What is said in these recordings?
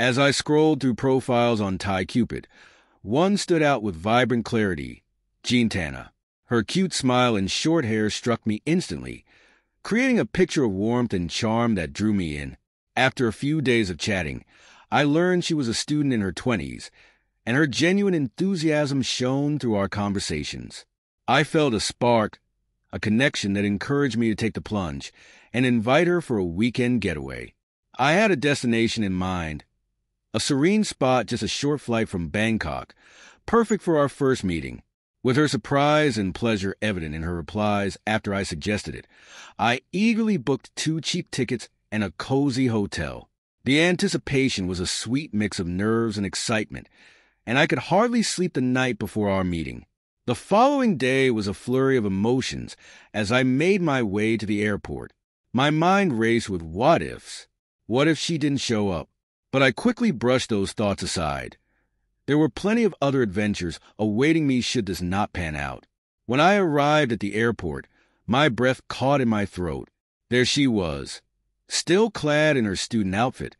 As I scrolled through profiles on TiCupid, one stood out with vibrant clarity, Jean-Tana. Her cute smile and short hair struck me instantly, creating a picture of warmth and charm that drew me in. After a few days of chatting, I learned she was a student in her 20s, and her genuine enthusiasm shone through our conversations. I felt a spark, a connection that encouraged me to take the plunge and invite her for a weekend getaway. I had a destination in mind, a serene spot just a short flight from Bangkok, perfect for our first meeting. With her surprise and pleasure evident in her replies after I suggested it, I eagerly booked 2 cheap tickets and a cozy hotel. The anticipation was a sweet mix of nerves and excitement, and I could hardly sleep the night before our meeting. The following day was a flurry of emotions as I made my way to the airport. My mind raced with what-ifs. What if she didn't show up? But I quickly brushed those thoughts aside. There were plenty of other adventures awaiting me should this not pan out. When I arrived at the airport, my breath caught in my throat. There she was, still clad in her student outfit,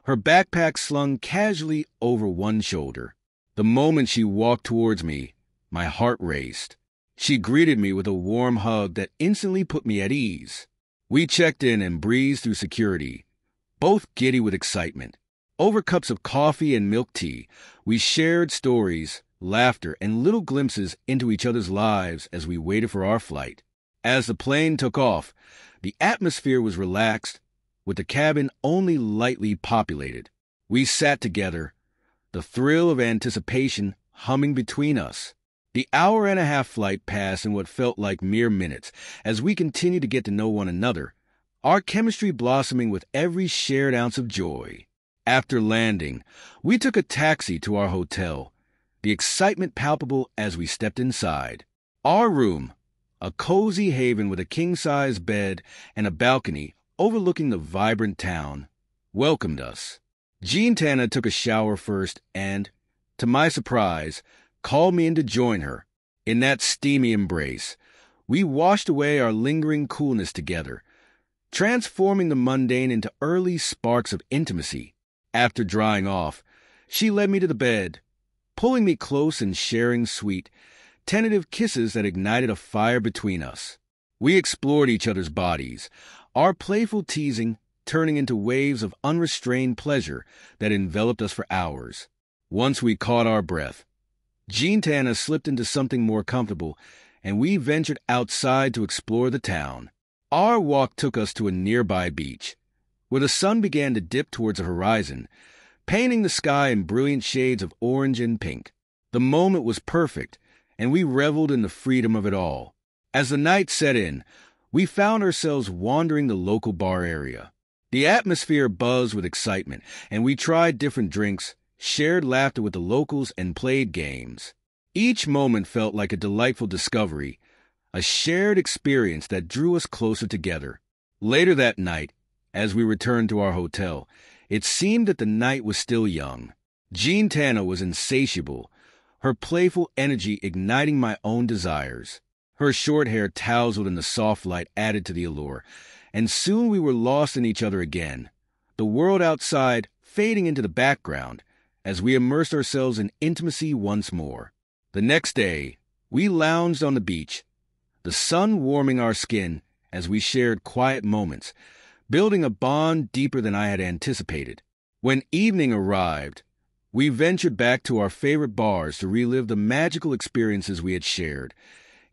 her backpack slung casually over one shoulder. The moment she walked towards me, my heart raced. She greeted me with a warm hug that instantly put me at ease. We checked in and breezed through security, both giddy with excitement. Over cups of coffee and milk tea, we shared stories, laughter, and little glimpses into each other's lives as we waited for our flight. As the plane took off, the atmosphere was relaxed, with the cabin only lightly populated. We sat together, the thrill of anticipation humming between us. The hour-and-a-half flight passed in what felt like mere minutes as we continued to get to know one another, our chemistry blossoming with every shared ounce of joy. After landing, we took a taxi to our hotel, the excitement palpable as we stepped inside. Our room, a cozy haven with a king-size bed and a balcony overlooking the vibrant town, welcomed us. Jean-Tana took a shower first and, to my surprise, called me in to join her. In that steamy embrace, we washed away our lingering coolness together, transforming the mundane into early sparks of intimacy. After drying off, she led me to the bed, pulling me close and sharing sweet, tentative kisses that ignited a fire between us. We explored each other's bodies, our playful teasing turning into waves of unrestrained pleasure that enveloped us for hours. Once we caught our breath, Jean-Tana slipped into something more comfortable, and we ventured outside to explore the town. Our walk took us to a nearby beach, where the sun began to dip towards the horizon, painting the sky in brilliant shades of orange and pink. The moment was perfect, and we reveled in the freedom of it all. As the night set in, we found ourselves wandering the local bar area. The atmosphere buzzed with excitement, and we tried different drinks, shared laughter with the locals, and played games. Each moment felt like a delightful discovery, a shared experience that drew us closer together. Later that night, as we returned to our hotel, it seemed that the night was still young. Jean-Tana was insatiable, her playful energy igniting my own desires. Her short hair tousled in the soft light added to the allure, and soon we were lost in each other again, the world outside fading into the background as we immersed ourselves in intimacy once more. The next day, we lounged on the beach, the sun warming our skin as we shared quiet moments, building a bond deeper than I had anticipated. When evening arrived, we ventured back to our favorite bars to relive the magical experiences we had shared,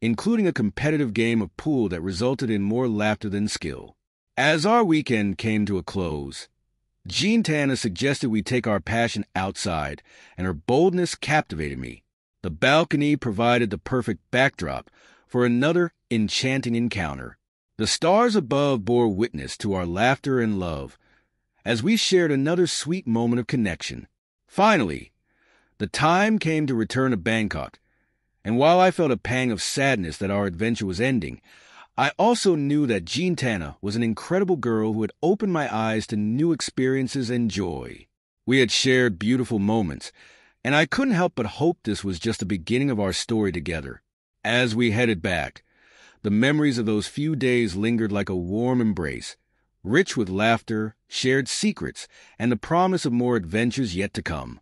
including a competitive game of pool that resulted in more laughter than skill. As our weekend came to a close, Jean-Tana suggested we take our passion outside, and her boldness captivated me. The balcony provided the perfect backdrop for another enchanting encounter. The stars above bore witness to our laughter and love, as we shared another sweet moment of connection. Finally, the time came to return to Bangkok, and while I felt a pang of sadness that our adventure was ending, I also knew that Jean-Tana was an incredible girl who had opened my eyes to new experiences and joy. We had shared beautiful moments, and I couldn't help but hope this was just the beginning of our story together. As we headed back, the memories of those few days lingered like a warm embrace, rich with laughter, shared secrets, and the promise of more adventures yet to come.